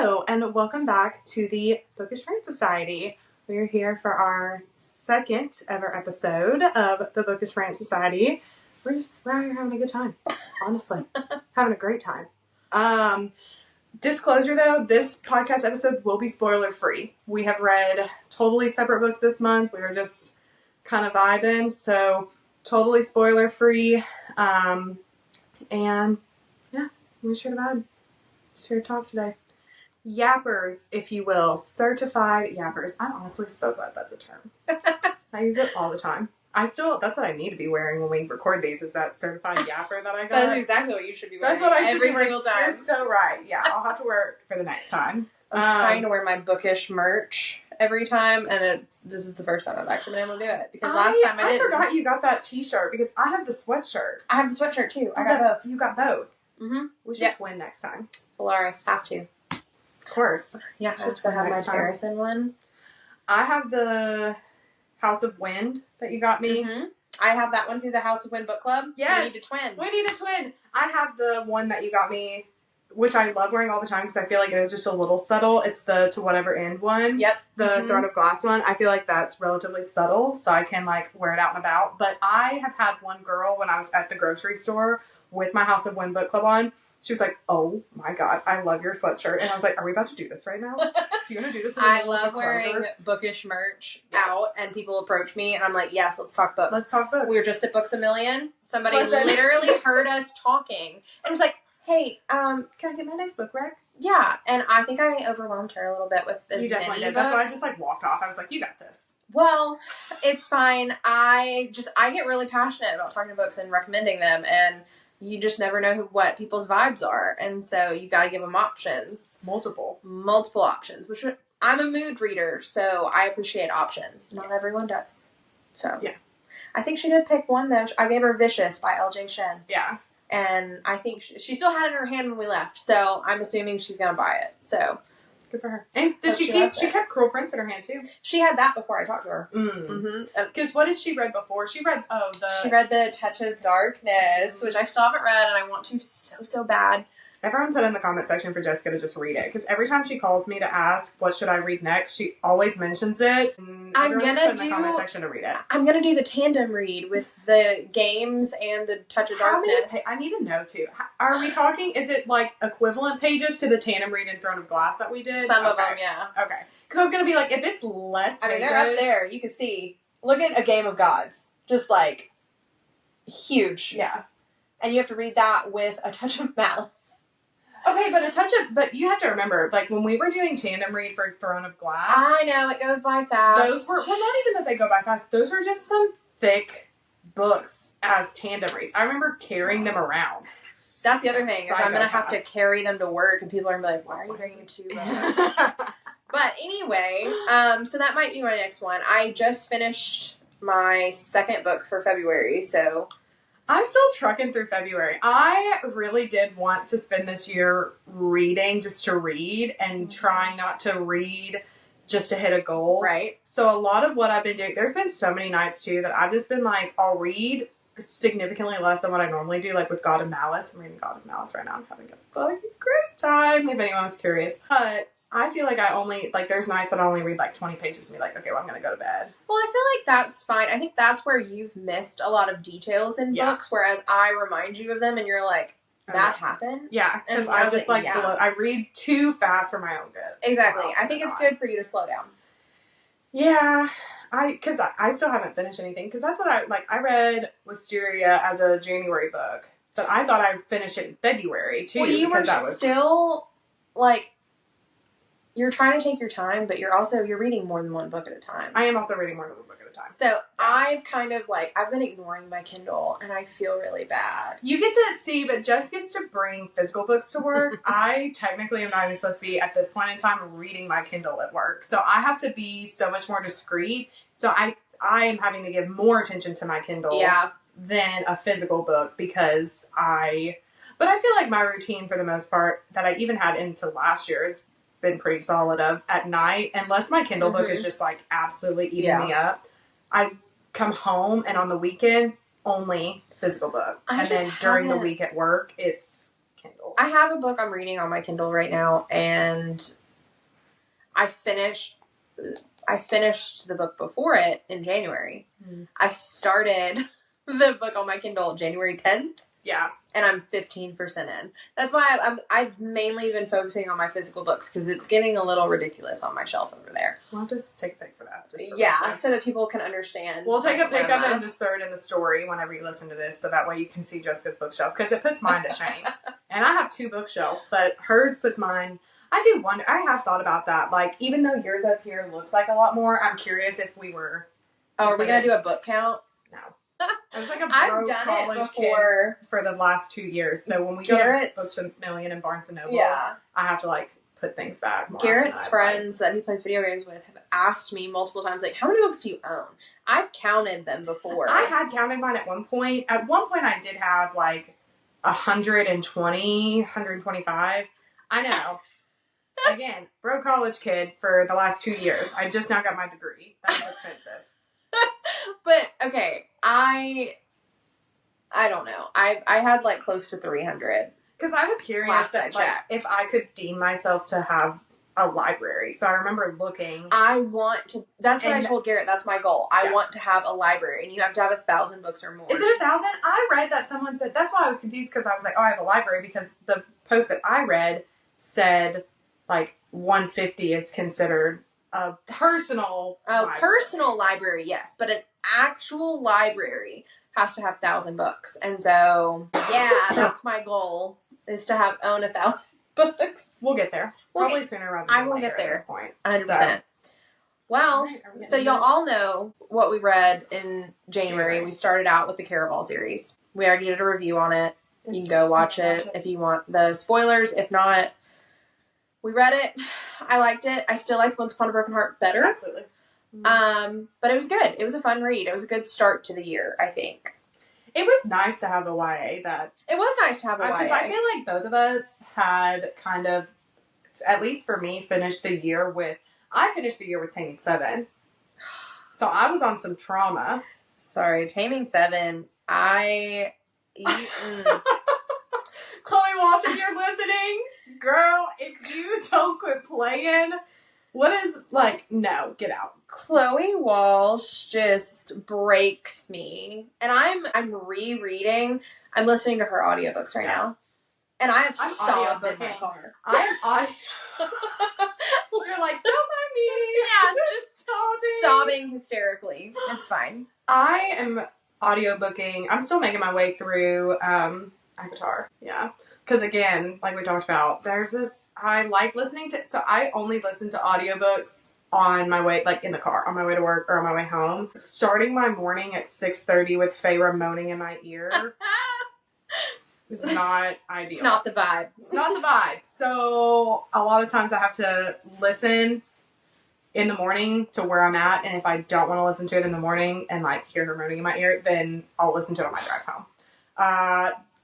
Hello, and welcome back to the Bookish Rant Society. We're here for our second ever episode of the Bookish Rant Society. We're out here having a good time, honestly. Having a great time. Disclosure though, this podcast episode will be spoiler free. We have read totally separate books this month. We were just kind of vibing, so totally spoiler free. And yeah, I'm just here to vibe. Just here to talk today. Yappers, if you will. Certified yappers. I'm honestly so glad that's a term. I use it all the time. That's what I need to be wearing when we record these, is that certified yapper that I got. That's exactly what you should be wearing. That's what I should every be wearing. single time. You're so right. Yeah, I'll have to wear it for the next time. I'm trying to wear my Bookish merch every time, and this is the first time I've actually been able to do it. Because last time I didn't. I forgot you got that t-shirt, because I have the sweatshirt. I have the sweatshirt too. I got both. You got both. Mm-hmm. We should twin next time. Polaris, have to. Of course. Yeah, I also have my Harrison one. I have the House of Wind that you got me. Mm-hmm. I have that one through the House of Wind book club. Yes. We need to twin. We need a twin. I have the one that you got me, which I love wearing all the time because I feel like it is just a little subtle. It's the To Whatever End one. Yep. The Throne of Glass one. I feel like that's relatively subtle, so I can wear it out and about. But I have had one girl when I was at the grocery store with my House of Wind book club on. She was like, "Oh my god, I love your sweatshirt." And I was like, "Are we about to do this right now? Do you want to do this?" I love wearing Bookish merch out, and people approach me, and I'm like, "Yes, let's talk books. Let's talk books." We were just at Books A Million. Somebody literally heard us talking, and was like, "Hey, can I get my next book rec?" Yeah, and I think I overwhelmed her a little bit with this. You definitely did. That's why I just walked off. I was like, "You got this." Well, it's fine. I get really passionate about talking books and recommending them, and you just never know what people's vibes are. And so you got to give them options. Multiple options, which I'm a mood reader, so I appreciate options. Not everyone does. So yeah. I think she did pick one though. I gave her Vicious by L.J. Shen. Yeah. And I think she still had it in her hand when we left, so I'm assuming she's going to buy it. So good for her. And did she kept Cruel Prince in her hand too? She had that before I talked to her. Because what did she read before? She read The Touch of Darkness, which I still haven't read, and I want to so bad. Everyone put in the comment section for Jessica to just read it, because every time she calls me to ask what should I read next, she always mentions it. I'm gonna put in the comment section to read it. I'm gonna do the tandem read with the games and the Touch of Darkness. I need to know too. Are we talking? Is it equivalent pages to the tandem read in Throne of Glass that we did? Some of them, yeah. Okay, because I was gonna be like, if it's less pages, they're up there. You can see. Look at A Game of Gods, just huge. Yeah, and you have to read that with A Touch of Malice. Okay, but you have to remember, when we were doing tandem read for Throne of Glass. I know, it goes by fast. Those were, not even that they go by fast, those were just some thick books as tandem reads. I remember carrying them around. That's the other thing, is I'm going to have to carry them to work, and people are going to be like, why are you bringing two But anyway, so that might be my next one. I just finished my second book for February, so I'm still trucking through February. I really did want to spend this year reading just to read and trying not to read just to hit a goal. Right. So a lot of what I've been doing, there's been so many nights too that I've just been I'll read significantly less than what I normally do, with God of Malice. I'm reading God of Malice right now. I'm having a fucking great time, if anyone's curious. But I feel like I only, there's nights that I only read 20 pages and be like, okay, well, I'm going to go to bed. Well, I feel like that's fine. I think that's where you've missed a lot of details in books, whereas I remind you of them and you're like, that happened? Yeah, because I just I read too fast for my own good. Exactly. I think it's good for you to slow down. Yeah, because I still haven't finished anything, because that's what I read Wisteria as a January book, but I thought I'd finish it in February too. Well, you were still, you're trying to take your time, but you're reading more than one book at a time. I am also reading more than one book at a time. So I've kind of I've been ignoring my Kindle, and I feel really bad. You get to see, but Jess gets to bring physical books to work. I technically am not even supposed to be, at this point in time, reading my Kindle at work. So I have to be so much more discreet. So I am having to give more attention to my Kindle than a physical book, because but I feel like my routine for the most part that I even had into last year is been pretty solid of at night, unless my Kindle book is just absolutely eating me up. I come home, and on the weekends only physical book, and then during the week at work it's Kindle. I have a book I'm reading on my Kindle right now, and I finished the book before it in January. Mm. I started the book on my Kindle January 10th. Yeah. And I'm 15% in. That's why I've mainly been focusing on my physical books, because it's getting a little ridiculous on my shelf over there. We'll just take a pic for that. Just for so that people can understand. We'll take a pic of it and just throw it in the story whenever you listen to this, so that way you can see Jessica's bookshelf, because it puts mine to shame. And I have 2 bookshelves, but hers puts mine. I do wonder. I have thought about that. Like, even though yours up here looks like a lot more, I'm curious if we were. Oh, are we gonna do a book count? No. I was like a I've broke done college it before kid for the last 2 years. So when we go to Books a Million and Barnes and Noble, I have to like put things back more. Garrett's friends that he plays video games with have asked me multiple times, like, how many books do you own? I've counted them before. I had counted mine at one point. At one point I did have like 120, 125. I know. Again, broke college kid for the last 2 years. I just now got my degree. That was expensive. But, okay, I don't know. I had like close to 300. Because I was curious if I could deem myself to have a library. So I remember looking. That's what I told Garrett. That's my goal. I want to have a library, and you have to have 1,000 books or more. Is it 1,000? I read that someone said, that's why I was confused, because I was like, oh, I have a library, because the post that I read said like 150 is considered a personal library. Personal library, yes, but an actual library has to have 1,000 books. And so, yeah, that's my goal, is to own 1,000 books. We'll get there. Probably sooner rather than later. I will get there at this point. 100%. Well, so y'all all know what we read in January. We started out with the Caraval series. We already did a review on it. You can go watch it if you want the spoilers. If not, we read it. I liked it. I still like Once Upon a Broken Heart better. Absolutely. But it was good. It was a fun read. It was a good start to the year, I think. It was nice to have a YA that... It was nice to have a YA. Because I feel like both of us had kind of, at least for me, finished the year with... I finished the year with Taming 7. So I was on some trauma. Sorry, Taming 7, Chloe Walsh, if you're listening, girl, if you don't quit playing, what is, like, no, get out. Chloe Walsh just breaks me. And I'm rereading. I'm listening to her audiobooks right now. And I have sobbed in my car. I'm audio... You're like, don't mind me. Yeah, just sobbing hysterically. It's fine. I am audiobooking. I'm still making my way through Avatar. Yeah. Because again, like we talked about, there's this, I like listening to, so I only listen to audiobooks on my way, like in the car, on my way to work or on my way home. Starting my morning at 6:30 with Feyre moaning in my ear is not ideal. It's not the vibe. It's not the vibe. So a lot of times I have to listen in the morning to where I'm at, and if I don't want to listen to it in the morning and like hear her moaning in my ear, then I'll listen to it on my drive home.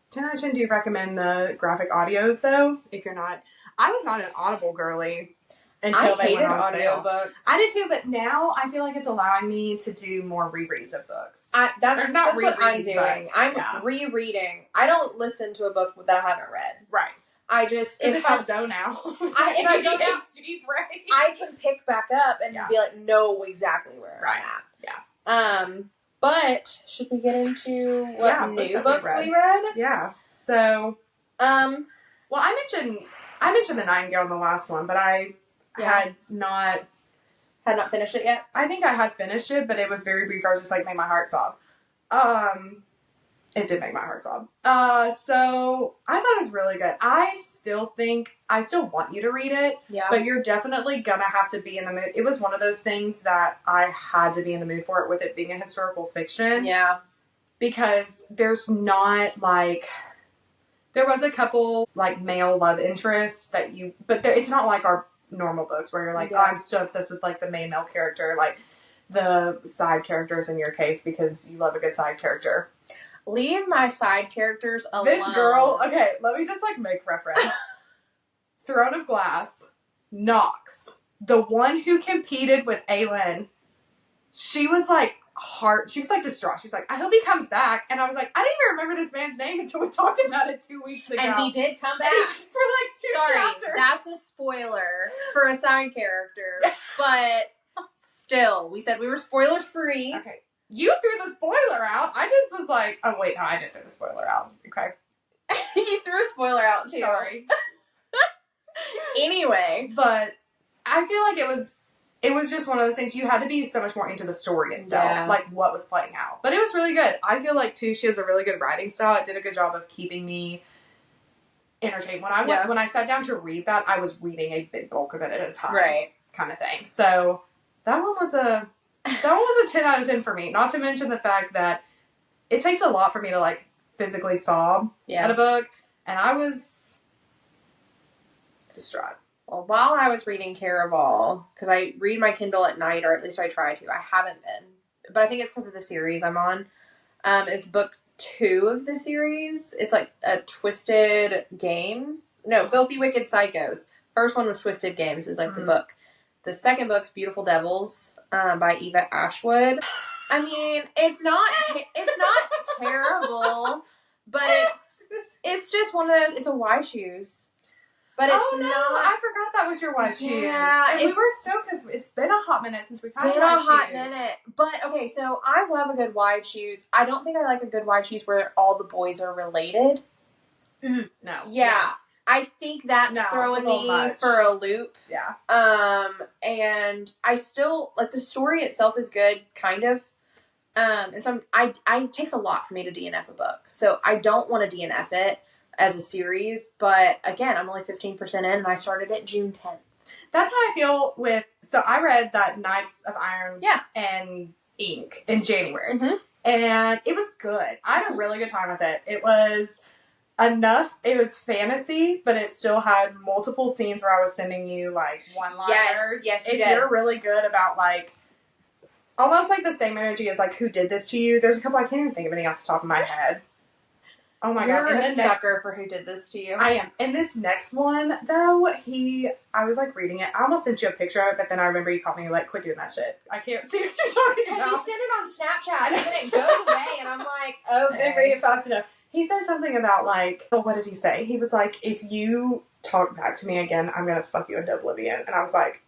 10 out of 10, do you recommend the graphic audios though? If you're not, I was not an Audible girly until they went on sale. Audiobooks. I did too, but now I feel like it's allowing me to do more rereads of books. That's what I'm doing. I'm rereading. I don't listen to a book that I haven't read. Right. I just if I zone out, if I zone out, I can pick back up and be like, know exactly where I'm at. Yeah. But should we get into what new books we read? Yeah. So, well, I mentioned The Nightingale in the last one, but I had not finished it yet. I think I had finished it, but it was very brief. I was just like, made my heart sob. It did make my heart sob. So I thought it was really good. I still want you to read it. Yeah. But you're definitely gonna have to be in the mood. It was one of those things that I had to be in the mood for it, with it being a historical fiction. Yeah. Because there's not like, there was a couple like male love interests but it's not like our normal books where you're like, oh, I'm so obsessed with like the main male character, like the side characters in your case, because you love a good side character. Leave my side characters alone. This girl, okay, let me just like make reference. Throne of Glass, Nox, the one who competed with Aelin, she was like she was like distraught. She was like, I hope he comes back. And I was like, I didn't even remember this man's name until we talked about it 2 weeks ago. And he did come back. For like 2 chapters. That's a spoiler for a side character. But still, we said we were spoiler free. Okay. You threw the spoiler out. I just was like, oh wait, no, I didn't throw the spoiler out. Okay. You threw a spoiler out too. Sorry. Anyway. But I feel like it was just one of those things. You had to be so much more into the story itself, like what was playing out. But it was really good. I feel like too, she has a really good writing style. It did a good job of keeping me entertained. When I sat down to read that, I was reading a big bulk of it at a time, right? Kind of thing. So that one was a 10 out of 10 for me. Not to mention the fact that it takes a lot for me to like physically sob at a book, and I was distraught. Well, while I was reading Caraval, because I read my Kindle at night, or at least I try to. I haven't been. But I think it's because of the series I'm on. It's book 2 of the series. It's like a Twisted Games. No, Filthy Wicked Psychos. First one was Twisted Games. It was like the book. The second book's Beautiful Devils by Eva Ashwood. I mean, it's not terrible, but it's just one of those, it's a why choose. But it's not. I forgot that was your why choose. Yeah, and we were stoked because it's been a hot minute since we've had why choose. But, okay, so I love a good why choose. I don't think I like a good why choose where all the boys are related. No. Yeah. I think that's throwing me for a loop. Yeah. And I still, like, the story itself is good, kind of. And so it takes a lot for me to DNF a book. So I don't want to DNF it as a series, but again, I'm only 15% in, and I started it June 10th. That's how I feel with, so I read that Knights of Iron and Ink in January, and it was good. I had a really good time with it. It was enough, it was fantasy, but it still had multiple scenes where I was sending you, like, one-liners. Yes, if you're really good about, like, almost like the same energy as, like, Who Did This to You? There's a couple, I can't even think of any off the top of my head. Oh my God. You're a sucker for Who Did This to You. I am. And this next one, though, I was like reading it. I almost sent you a picture of it, but then I remember you called me like, quit doing that shit. I can't see what you're talking about. Because you send it on Snapchat and then it goes away and I'm like, okay. Didn't read it fast enough. He said something about like, what did he say? He was like, if you talk back to me again, I'm going to fuck you into oblivion. And I was like,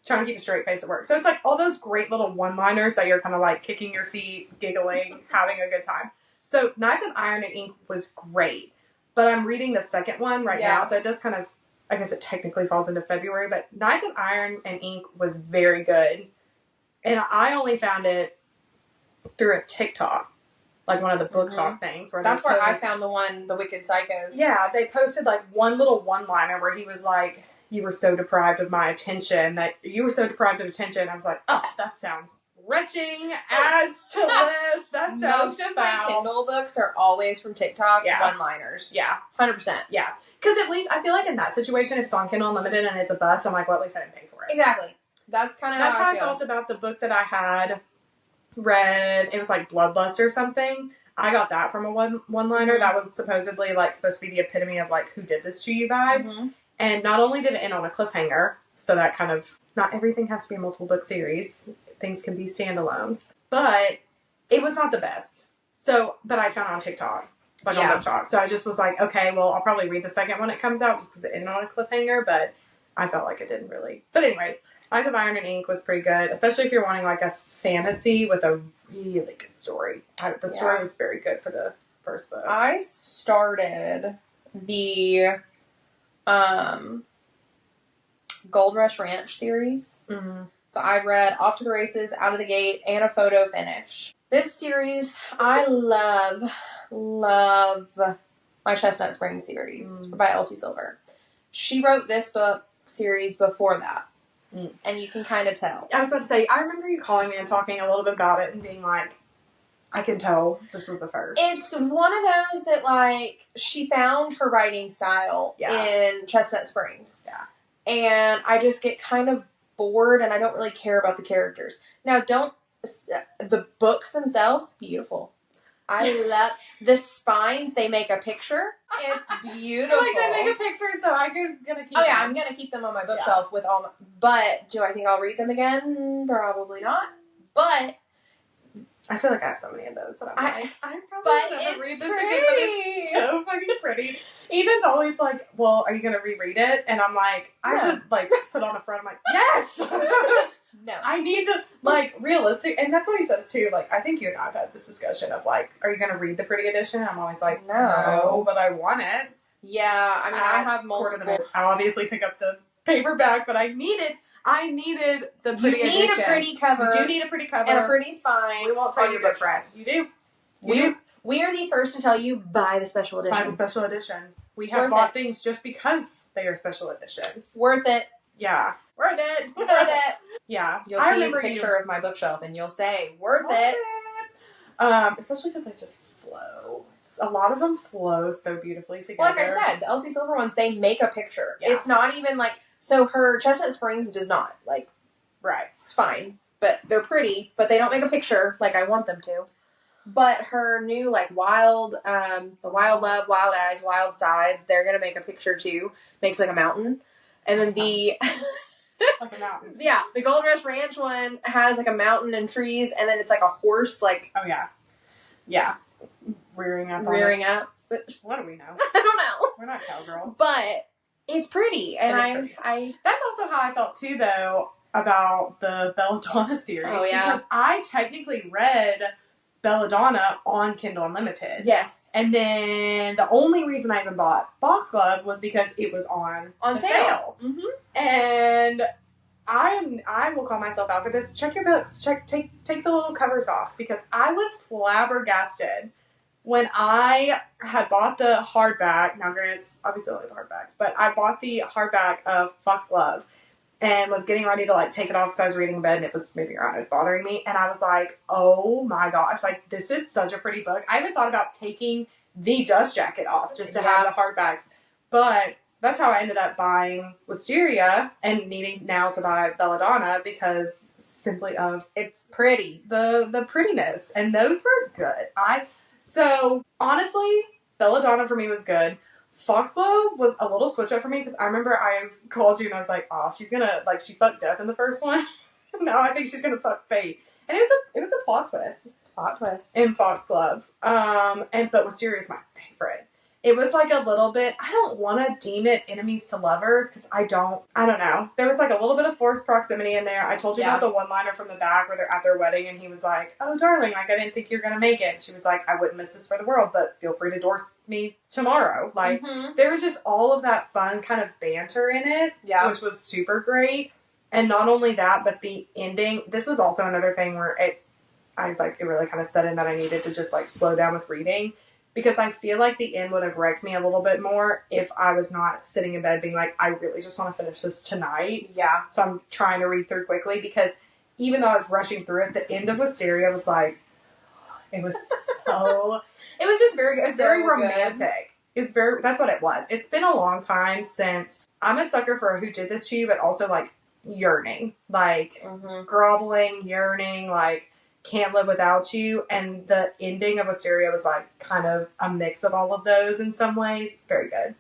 trying to keep a straight face at work. So it's like all those great little one-liners that you're kind of like kicking your feet, giggling, having a good time. So, Knights of Iron and Ink was great, but I'm reading the second one right now, so it does kind of, I guess it technically falls into February, but Knights of Iron and Ink was very good, and I only found it through a TikTok, like one of the book talk things. That's where I found the Wicked Psychos. Yeah, they posted like one little one-liner where he was like, you were so deprived of my attention, I was like, oh, that sounds retching, adds to this. That sounds most of my Kindle books are always from TikTok one-liners. Yeah. 100%. Yeah. Because at least I feel like in that situation, if it's on Kindle Unlimited and it's a bust, I'm like, well, at least I didn't pay for it. Exactly. That's kind of how I feel. I felt about the book that I had read. It was like Bloodlust or something. I got that from a one-liner. That was supposedly like supposed to be the epitome of like Who Did This to You vibes. And not only did it end on a cliffhanger, so that kind of, not everything has to be a multiple book series. Things can be standalones. But it was not the best. So, but I found it on TikTok. Like on Book Talk. So I just was like, okay, well, I'll probably read the second when it comes out just because it ended on a cliffhanger, but I felt like it didn't really. But anyways, Knights of Iron and Ink was pretty good, especially if you're wanting like a fantasy with a really good story. The story was very good for the first book. I started the Gold Rush Ranch series. So I've read Off to the Races, Out of the Gate, and A Photo Finish. This series, I love my Chestnut Springs series by Elsie Silver. She wrote this book series before that. And you can kind of tell. I was about to say, I remember you calling me and talking a little bit about it and being like, I can tell this was the first. It's one of those that, like, she found her writing style in Chestnut Springs. Yeah. And I just get kind of bored and I don't really care about the characters. Now, the books themselves, beautiful. I love the spines. They make a picture. It's beautiful. Like they make a picture, so I'm gonna keep them. Oh yeah, I'm gonna keep them on my bookshelf with all my, but do I think I'll read them again? Probably not. But I feel like I have so many of those that I'm like, I probably but never read this pretty. again, but it's so fucking pretty. Ethan's always like, well, are you going to reread it? And I'm like, I would, like, put on a front. I'm like, yes! No. I need the, like, realistic, and that's what he says, too. Like, I think you and I have had this discussion of, like, are you going to read the pretty edition? And I'm always like, no, but I want it. Yeah, I mean, I have multiple. I'll obviously pick up the paperback, but I needed the pretty edition. You need a pretty cover. You do need a pretty cover. And a pretty spine. We won't tell you different. You do. We are the first to tell you, buy the special edition. Buy the special edition. We have bought things just because they are special editions. Worth it. Yeah. Worth it. Worth it. Yeah. You'll see a picture of my bookshelf and you'll say, worth it. Especially because they just flow. A lot of them flow so beautifully together. Well, like I said, the Elsie Silver ones, they make a picture. Yeah. It's not even like, so her Chestnut Springs does not. Like, right. It's fine. But they're pretty, but they don't make a picture like I want them to. But her new, like, the Wild Love, Wild Eyes, Wild Sides, they're going to make a picture, too. Makes, like, a mountain. And then the... like a mountain. Yeah. The Gold Rush Ranch one has, like, a mountain and trees, and then it's, like, a horse, like... Oh, yeah. Yeah. Rearing up. What do we know? I don't know. We're not cowgirls. But it's pretty. And I... That's also how I felt, too, though, about the Belladonna series. Oh, yeah. Because I technically read Belladonna on Kindle Unlimited. Yes. And then the only reason I even bought Foxglove was because it was on sale. Mm-hmm. And I will call myself out for this. Check your books. Take the little covers off, because I was flabbergasted when I had bought the hardback. Now, granted, it's obviously only the hardbacks, but I bought the hardback of Foxglove and was getting ready to, like, take it off because I was reading in bed and it was moving around. It was bothering me. And I was like, oh my gosh, like, this is such a pretty book. I even thought about taking the dust jacket off just to have the hardbacks. But that's how I ended up buying Wisteria and needing now to buy Belladonna, because simply of it's pretty. The prettiness. And those were good. So, honestly, Belladonna for me was good. Foxglove was a little switch up for me, because I remember I called you and I was like, oh, she's gonna, like, she fucked Death in the first one. No, I think she's gonna fuck Fate. And it was a plot twist. Plot twist. In Foxglove. But Wisteria is my favorite. It was like a little bit, I don't want to deem it enemies to lovers, because I don't know. There was like a little bit of forced proximity in there. I told you about the one-liner from the back where they're at their wedding and he was like, oh, darling, like, I didn't think you were going to make it. And she was like, I wouldn't miss this for the world, but feel free to divorce me tomorrow. Like, there was just all of that fun kind of banter in it, which was super great. And not only that, but the ending, this was also another thing where it really kind of set in that I needed to just, like, slow down with reading. Because I feel like the end would have wrecked me a little bit more if I was not sitting in bed being like, I really just want to finish this tonight. Yeah. So I'm trying to read through quickly, because even though I was rushing through it, the end of Wisteria was like, it was just very good. It's very romantic. That's what it was. It's been a long time since, I'm a sucker for Who Did This to You, but also, like, yearning. Like, groveling, yearning, like, can't live without you. And the ending of Wisteria was, like, kind of a mix of all of those in some ways. Very good.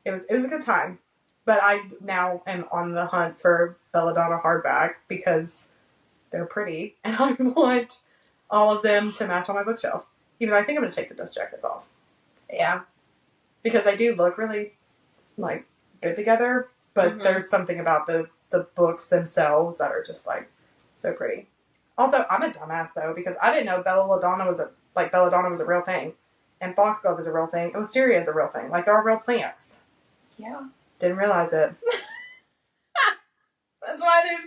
It was a good time. But I now am on the hunt for Belladonna hardback, because they're pretty and I want all of them to match on my bookshelf. Even though I think I'm going to take the dust jackets off. Yeah. Because they do look really, like, good together, but there's something about the books themselves that are just, like, so pretty. Also, I'm a dumbass, though, because I didn't know Belladonna was a real thing. And Foxglove is a real thing. And Wisteria is a real thing. Like, there are real plants. Yeah. Didn't realize it. That's why there's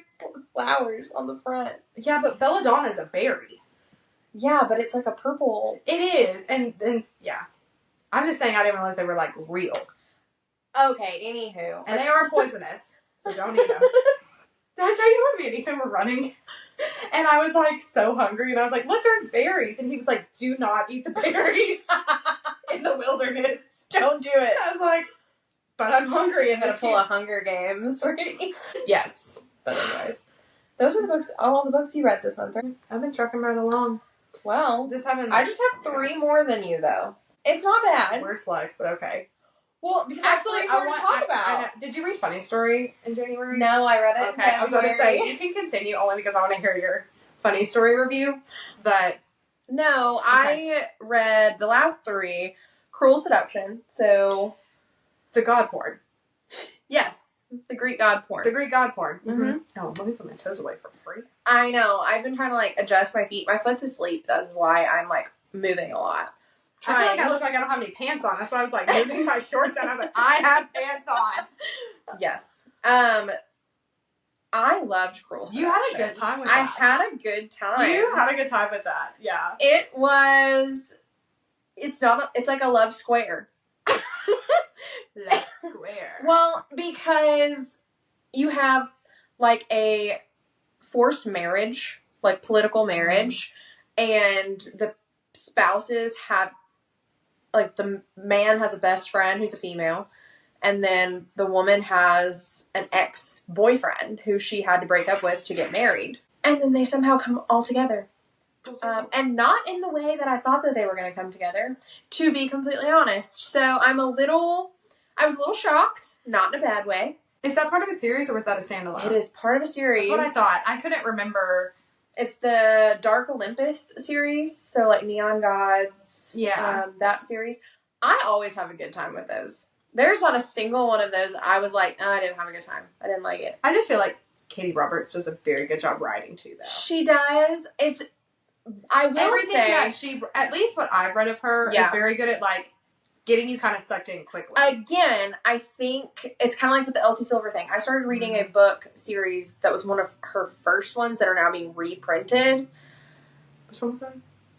flowers on the front. Yeah, but Belladonna is a berry. Yeah, but it's like a purple. It is. And yeah. I'm just saying I didn't realize they were, like, real. Okay, anywho. And they are poisonous. So don't eat them. Did I tell you when me and Ethan were running? And I was, like, so hungry. And I was like, look, there's berries. And he was like, do not eat the berries in the wilderness. Don't do it. I was like, but I'm hungry. And I'm going to pull a Hunger Games. Yes. But anyways. Those are the books, all the books you read this month, right? I've been trucking right along. Well, I just have 3 more than you, though. It's not bad. Weird flex, but okay. Well, because actually, I want to talk about. Did you read Funny Story in January? No, I read it. Okay, I was going to say, you can continue only because I want to hear your Funny Story review. But No, I read the last 3. Cruel Seduction. So, the god porn. Yes, the Greek god porn. The Greek god porn. Mm-hmm. Oh, let me put my toes away for free. I know. I've been trying to like adjust my feet. My foot's asleep. That's why I'm like moving a lot. I feel like I look like I don't have any pants on. That's why I was like moving my shorts and I was like, I have pants on. Yes. I loved Cruel Seduction. You had a good time with that. I had a good time. You had a good time with that. Yeah. It was. It's not. It's like a love square. Love square. Well, because you have like a forced marriage, like political marriage, and the spouses have, like, the man has a best friend who's a female, and then the woman has an ex-boyfriend who she had to break up with to get married. And then they somehow come all together. And not in the way that I thought that they were going to come together, to be completely honest. So I was a little shocked, not in a bad way. Is that part of a series or was that a standalone? It is part of a series. That's what I thought. I couldn't remember. It's the Dark Olympus series, so like Neon Gods. Yeah. That series. I always have a good time with those. There's not a single one of those I was like, I didn't have a good time. I didn't like it. I just feel like Katie Roberts does a very good job writing too, though. She does. I will Everything say that she, at least what I've read of her, is very good at like getting you kind of sucked in quickly. Again, I think it's kind of like with the Elsie Silver thing. I started reading a book series that was one of her first ones that are now being reprinted. Which one was that?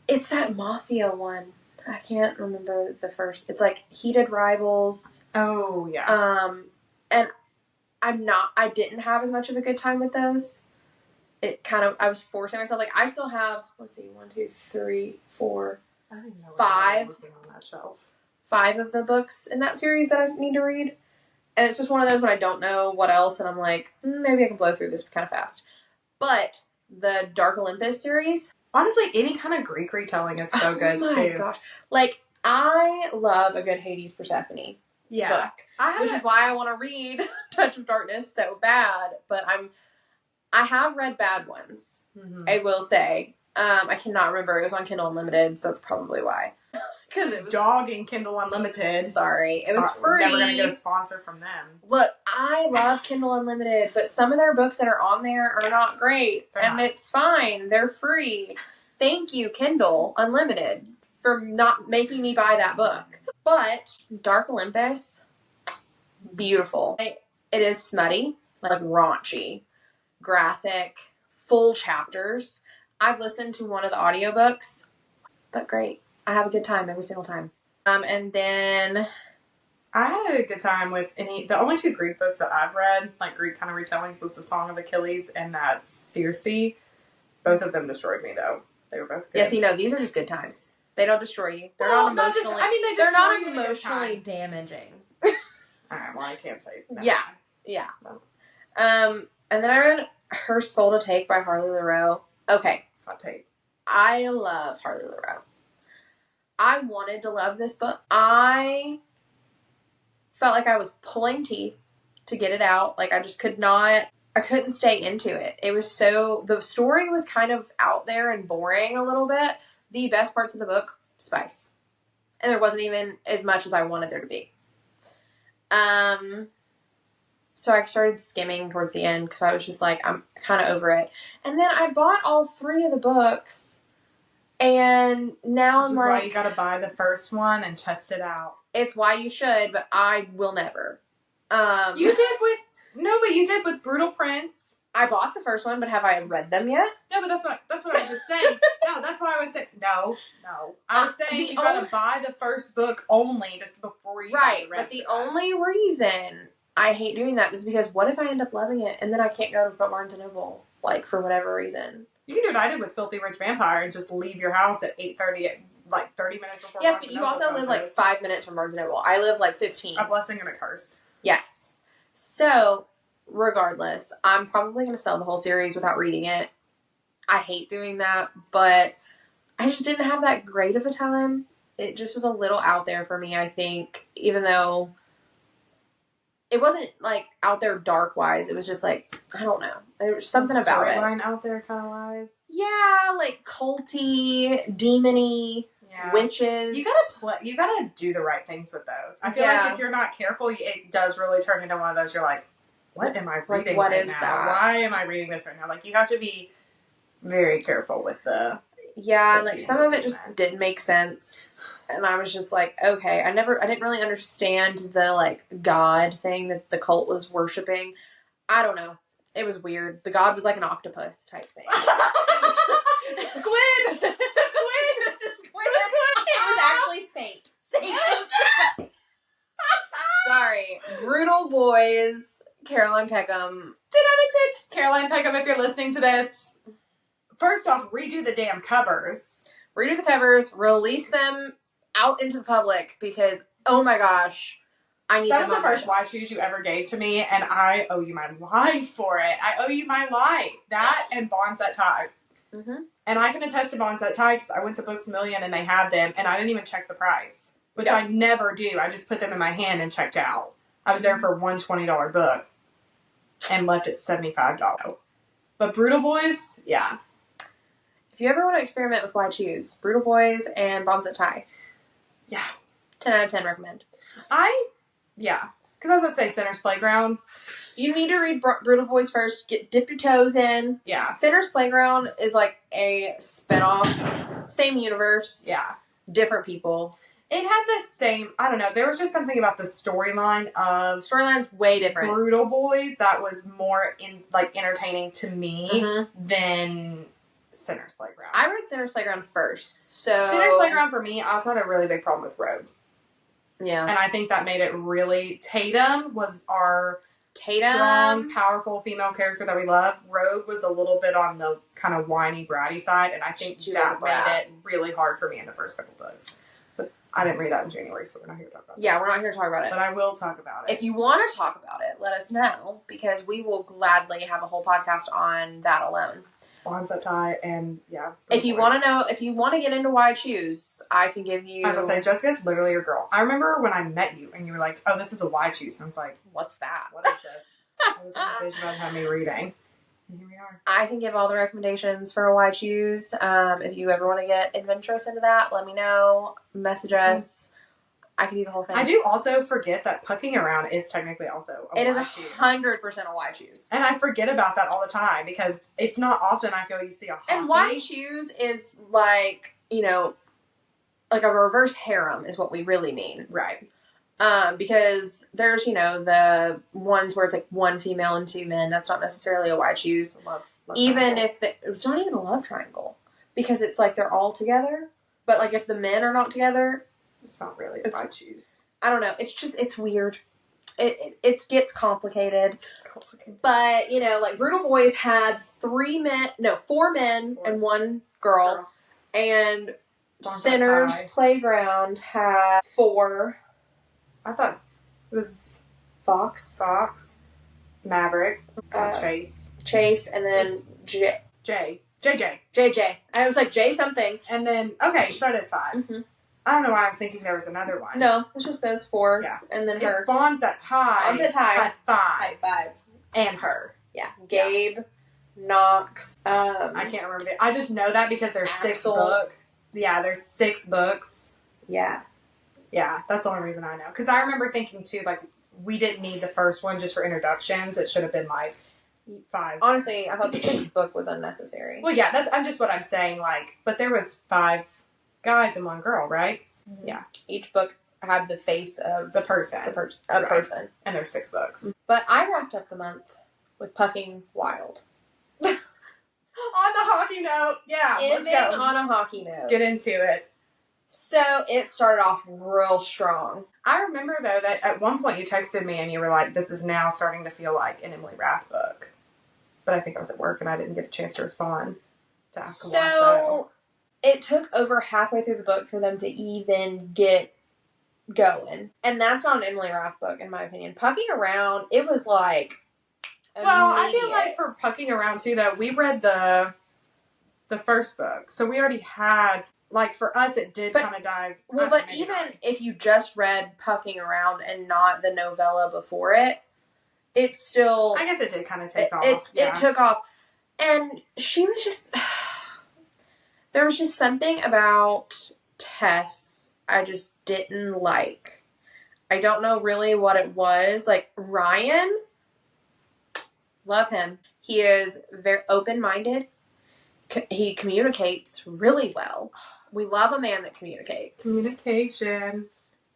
It's that Mafia one. I can't remember the first. It's like Heated Rivals. Oh, yeah. And I didn't have as much of a good time with those. I was forcing myself. Like, I still have, let's see, 1, 2, 3, 4, I don't even know 5. On that shelf. 5 of the books in that series that I need to read. And it's just one of those when I don't know what else, and I'm like, maybe I can blow through this kind of fast. But the Dark Olympus series. Honestly, any kind of Greek retelling is so good, too. Oh my gosh. Like, I love a good Hades Persephone book. Which is why I want to read Touch of Darkness so bad. But I have read bad ones, I will say. I cannot remember. It was on Kindle Unlimited, so it's probably why. Because it was dog and Kindle Unlimited. Sorry. It was free. We're never going to get a sponsor from them. Look, I love Kindle Unlimited, but some of their books that are on there are not great. It's fine. They're free. Thank you, Kindle Unlimited, for not making me buy that book. But Dark Olympus, beautiful. It is smutty, like raunchy, graphic, full chapters. I've listened to one of the audiobooks, but great. I have a good time every single time. And then I had a good time with the only 2 Greek books that I've read, like Greek kind of retellings, was The Song of Achilles and that Circe. Both of them destroyed me, though. They were both good. Yeah, see, no, these are just good times. They don't destroy you. They're not emotionally. They're not emotionally damaging. Alright, well, I can't say. No. Yeah. No. And then I read Her Soul to Take by Harley Laroux. Okay. Hot take. I love Harley Laroux. I wanted to love this book. I felt like I was pulling teeth to get it out. Like, I just I couldn't stay into it. It was the story was kind of out there and boring a little bit. The best parts of the book, spice. And there wasn't even as much as I wanted there to be. So I started skimming towards the end because I was just like, I'm kind of over it. And then I bought all 3 of the books. And now this is why you gotta buy the first one and test it out. It's why you should, but I will never. You did with Brutal Prince. I bought the first one, but have I read them yet? No, but that's what I was just saying. No, that's why I was saying no. I was saying you gotta buy the first book only just before you buy the rest. But the only reason I hate doing that is because what if I end up loving it and then I can't go to Barnes and Noble, like, for whatever reason? You can do what I did with Filthy Rich Vampire and just leave your house at 8:30 at like 30 minutes before. Yes, but you also live like 5 minutes from Barnes and Noble. I live like 15. A blessing and a curse. Yes. So, regardless, I'm probably going to sell the whole series without reading it. I hate doing that, but I just didn't have that great of a time. It just was a little out there for me, I think, even though it wasn't like out there dark wise. It was just like, I don't know. There was something about it. Storyline out there kind of wise. Yeah, like culty, demony, witches. You gotta do the right things with those. I feel like if you're not careful, it does really turn into one of those. You're like, what am I reading what right is now? that? Why am I reading this right now? Like, you have to be very careful with the. Yeah, like some of it just didn't make sense. And I was just like, okay, I didn't really understand the like God thing that the cult was worshiping. I don't know. It was weird. The God was like an octopus type thing. Squid! The squid! Just the squid. It was actually Saint. Sorry. Brutal Boys, Caroline Peckham. Caroline Peckham, if you're listening to this, first off, redo the damn covers. Redo the covers, release them out into the public because, oh my gosh, I need them. That was the first Y shoes you ever gave to me, and I owe you my life for it. I owe you my life. That and Bonds That Tie. Mm-hmm. And I can attest to Bonds That Tie because I went to Books A Million and they had them, and I didn't even check the price, which I never do. I just put them in my hand and checked out. I was there for one $20 book and left at $75. But Brutal Boys, yeah. If you ever want to experiment with why choose, Brutal Boys and Bonds That Tie. Yeah. 10 out of 10 recommend. Yeah. Because I was about to say Sinner's Playground. You need to read Brutal Boys first. Dip your toes in. Yeah. Sinner's Playground is like a spinoff. Same universe. Yeah. Different people. It had the same, I don't know, there was just something about the storyline of... Storyline's way different. Brutal Boys that was more entertaining to me than Sinner's Playground. I read Sinner's Playground first, so... Sinner's Playground, for me, I also had a really big problem with Rogue. Yeah. And I think that made it really... Tatum was our strong, powerful female character that we love. Rogue was a little bit on the kind of whiny, bratty side, and I think that made it really hard for me in the first couple books. But I didn't read that in January, so we're not here to talk about it. Yeah, we're not here to talk about it. But I will talk about it. If you want to talk about it, let us know, because we will gladly have a whole podcast on that alone. Bonds That Tie, and if you want to know, if you want to get into why I choose, I can give you... I was going to say, Jessica's literally your girl. I remember when I met you, and you were like, oh, this is a why choose. And I was like, what's that? What is this? I was on the page about having me reading. And here we are. I can give all the recommendations for why choose. If you ever want to get adventurous into that, let me know. Message us. I can do the whole thing. I do also forget that pucking around is technically also a It is why choose. 100% a why choose. And I forget about that all the time because it's not often I feel you see a hockey. And why choose is like, like a reverse harem is what we really mean. Right. Because there's, the ones where it's like one female and two men. That's not necessarily a why choose. Love even if it's not even a love triangle. Because it's like they're all together. But like if the men are not together... It's not really a why choose. I don't know. It's weird. It gets complicated. But, like Brutal Boys had 4 men and 1 girl. And Sinner's Playground had 4. I thought it was Fox, Maverick, Chase, and then JJ. I was like J something. And then, okay, so it is 5. Mm-hmm. I don't know why I was thinking there was another one. No, it's just those 4. Yeah. And then her. Bonds That Tie. Had 5. Had 5. And her. Yeah. Gabe, Knox. I can't remember. I just know that because there's 6 books. Yeah, there's 6 books. Yeah. Yeah, that's the only reason I know. Because I remember thinking, too, like, we didn't need the first one just for introductions. It should have been, like, 5. Honestly, I thought the 6th book was unnecessary. Well, yeah, that's just what I'm saying. Like, but there was 5 guys and 1 girl, right? Mm-hmm. Yeah. Each book had the face of the person. Person. And there's 6 books. But I wrapped up the month with Pucking Wild. On the hockey note. Yeah, let's go. On a hockey note. Get into it. So, it started off real strong. I remember, though, that at one point you texted me and you were like, this is now starting to feel like an Emily Rath book. But I think I was at work and I didn't get a chance to respond to ask So, it took over halfway through the book for them to even get going. And that's not an Emily Rath book, in my opinion. Pucking Around, it was like... Well, I feel like for Pucking Around, too, that we read the first book. So we already had... like, for us, it did kind of dive. Well, but even if you just read Pucking Around and not the novella before it, it's still... I guess it did kind of take off. It took off. And she was just... There was just something about Tess I just didn't like. I don't know really what it was. Like, Ryan, love him. He is very open-minded. He communicates really well. We love a man that communicates. Communication.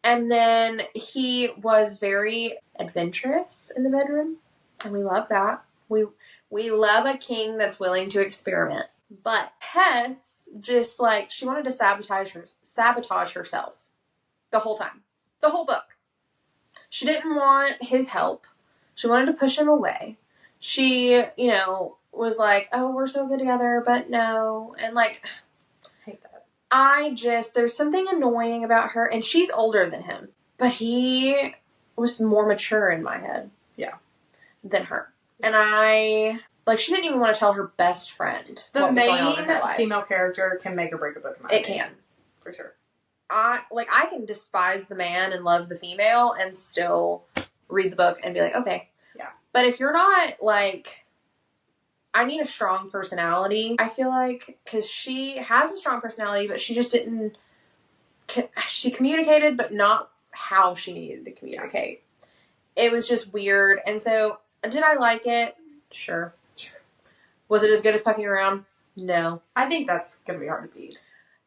And then he was very adventurous in the bedroom. And we love that. We love a king that's willing to experiment. But Tess just, like, she wanted to sabotage herself the whole time. The whole book. She didn't want his help. She wanted to push him away. She, was like, oh, we're so good together, but no. And, like, I hate that. There's something annoying about her. And she's older than him. But he was more mature in my head. Yeah. Than her. And she didn't even want to tell her best friend the main female character can make or break a book in my opinion. It can. For sure. I can despise the man and love the female and still read the book and be like, okay. Yeah. But if you're not, like... I need a strong personality. I feel like, because she has a strong personality, but she just didn't... She communicated, but not how she needed to communicate. It was just weird. And so, did I like it? Sure. Was it as good as Pucking Around? No. I think that's going to be hard to beat.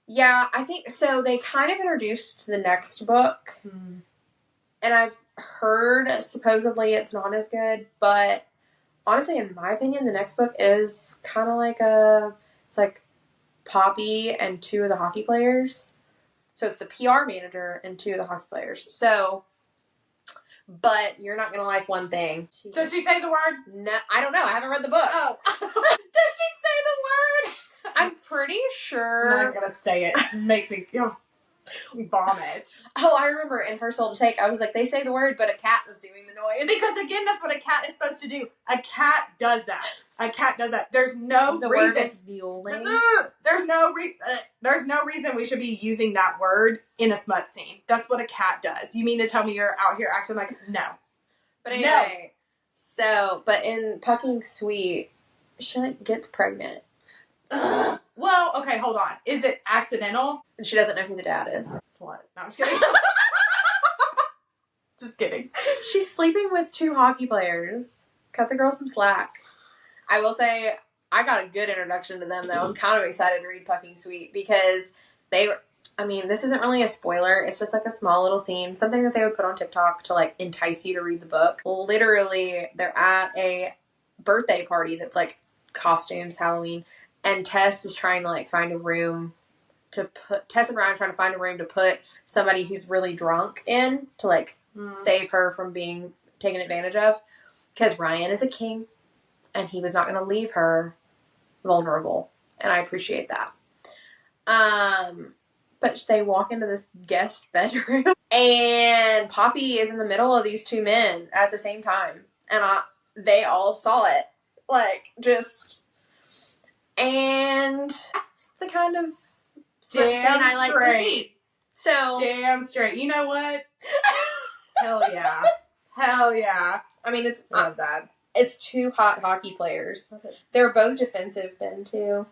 Yeah, I think so. They kind of introduced the next book. And I've heard supposedly it's not as good, but honestly, in my opinion, the next book is kind of like it's like Poppy and 2 of the hockey players. So it's the PR manager and 2 of the hockey players. So, but you're not going to like one thing. Does she say the word? No, I don't know. I haven't read the book. Oh. Does she say the word? I'm pretty sure. I'm not going to say it. It makes me vomit. Oh, I remember in Her Soul to Take, I was like, they say the word, but a cat was doing the noise. Because again, that's what a cat is supposed to do. A cat does that. A cat does that. There's no the reason. Word is violing. There's no reason we should be using that word in a smut scene. That's what a cat does. You mean to tell me you're out here acting like no? But anyway, but in Pucking Sweet, she gets pregnant. Well, okay, hold on. Is it accidental? And she doesn't know who the dad is. Slut. No, I'm just kidding. Just kidding. She's sleeping with 2 hockey players. Cut the girl some slack. I will say, I got a good introduction to them, though. I'm kind of excited to read Pucking Sweet because this isn't really a spoiler. It's just like a small little scene. Something that they would put on TikTok to, like, entice you to read the book. Literally, they're at a birthday party that's, like, costumes, Halloween. And Tess is trying to, like, find a room to put... Tess and Ryan are trying to find a room to put somebody who's really drunk in to, like, save her from being taken advantage of. Because Ryan is a king, and he was not going to leave her vulnerable. And I appreciate that. But they walk into this guest bedroom, and Poppy is in the middle of these 2 men at the same time. And they all saw it. Like, just... And that's the kind of scene I like to see. So damn straight. You know what? Hell yeah. Hell yeah. I mean, it's not bad. It's 2 hot hockey players. Okay. They're both defensive men too.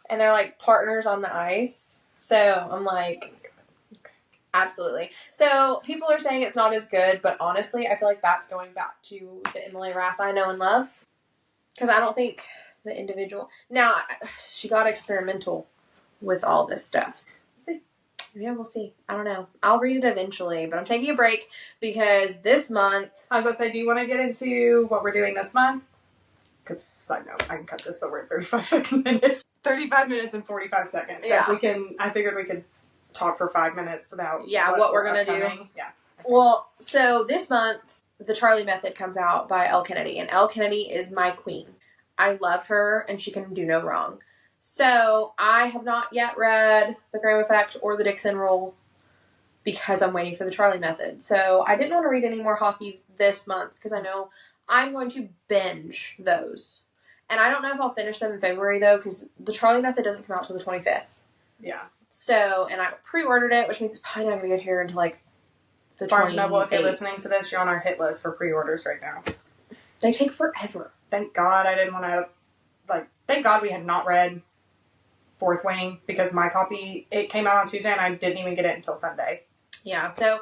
And they're like partners on the ice. So I'm like, absolutely. So people are saying it's not as good, but honestly, I feel like that's going back to the Emily Rath I know and love. Because I don't think the individual... Now, she got experimental with all this stuff. We'll see. Yeah, we'll see. I don't know. I'll read it eventually, but I'm taking a break because this month... I was going to say, do you want to get into what we're doing this month? Because, side note, I can cut this, but we're at 35 minutes. 35 minutes and 45 seconds. So yeah. I figured we could talk for 5 minutes about... Yeah, what we're going to do. Yeah. Well, so this month, The Charlie Method comes out by Elle Kennedy, and Elle Kennedy is my queen. I love her, and she can do no wrong. So, I have not yet read The Graham Effect or The Dixon Rule because I'm waiting for The Charlie Method. So, I didn't want to read any more hockey this month because I know I'm going to binge those. And I don't know if I'll finish them in February, though, because The Charlie Method doesn't come out till the 25th. Yeah. So, and I pre-ordered it, which means it's probably not going to get here until like the Barnes & 28th. Noble, if you're listening to this, you're on our hit list for pre-orders right now. They take forever. Thank God I didn't want to, thank God we had not read Fourth Wing, because my copy, it came out on Tuesday and I didn't even get it until Sunday. Yeah, so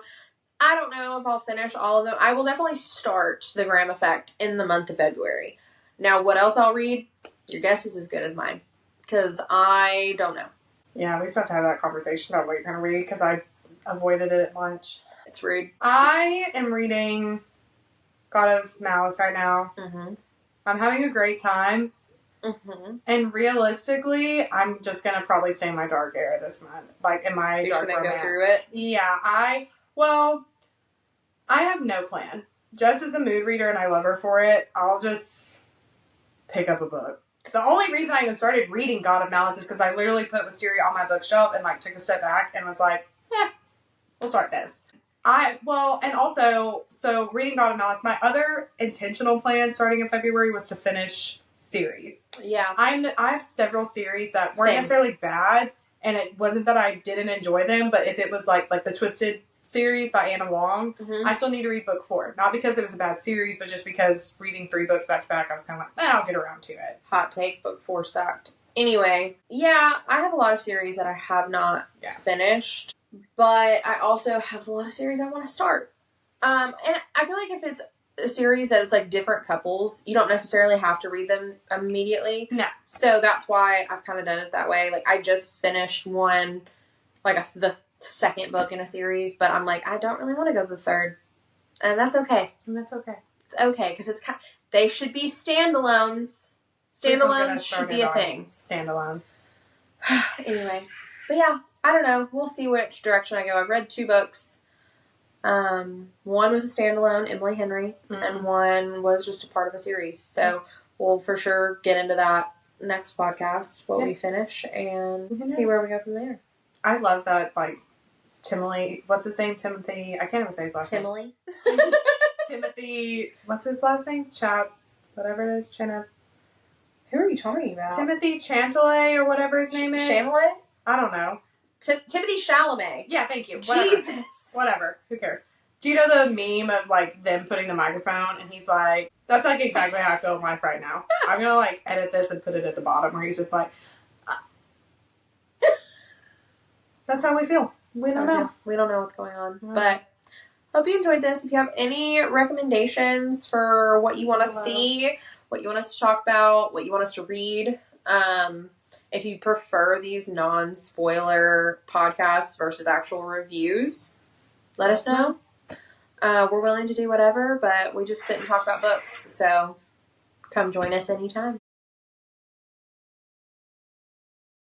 I don't know if I'll finish all of them. I will definitely start The Graham Effect in the month of February. Now, what else I'll read? Your guess is as good as mine. Because I don't know. Yeah, we still have to have that conversation about what you're going to read, because I avoided it at lunch. It's rude. I am reading God of Malice right now. Mm-hmm. I'm having a great time. Mm-hmm. And realistically, I'm just going to probably stay in my dark era this month. Like, in my dark romance. You're going to go through it? Yeah, I have no plan. Jess is a mood reader and I love her for it. I'll just pick up a book. The only reason I even started reading God of Malice is because I literally put Wisteria on my bookshelf and like took a step back and was like, we'll start this. So reading God of Malice, my other intentional plan starting in February was to finish series. Yeah. I have several series that weren't necessarily bad, and it wasn't that I didn't enjoy them, but if it was like the Twisted series by Anna Wong, I still need to read book 4. Not because it was a bad series, but just because reading 3 books back to back, I was kind of like, I'll get around to it. Hot take, book 4 sucked. Anyway, yeah, I have a lot of series that I have not finished, but I also have a lot of series I want to start. And I feel like if it's a series that it's like different couples, you don't necessarily have to read them immediately. No. So that's why I've kind of done it that way. Like, I just finished one, the second book in a series, but I'm like, I don't really want to go to the third. And that's okay. It's okay, because they should be standalones. Standalones should be a thing. Standalones. Anyway. But yeah, I don't know. We'll see which direction I go. I've read 2 books. One was a standalone, Emily Henry, and one was just a part of a series. So we'll for sure get into that next podcast while we finish and see where we go from there. I love that, Timothy, what's his name? Timothy, I can't even say his last name. Timothy, what's his last name? Whatever it is, Who are you talking about? Timothy Chantelet or whatever his name is. Chalamet? I don't know. Timothy Chalamet. Yeah, thank you. Whatever. Jesus. Whatever. Who cares? Do you know the meme of, them putting the microphone and he's like, that's, exactly how I feel in life right now. I'm gonna, edit this and put it at the bottom where he's just like, that's how we feel. We don't know. We don't know what's going on. But hope you enjoyed this. If you have any recommendations for what you want to see, what you want us to talk about, what you want us to read, if you prefer these non-spoiler podcasts versus actual reviews, let us know. We're willing to do whatever, but we just sit and talk about books. So come join us anytime.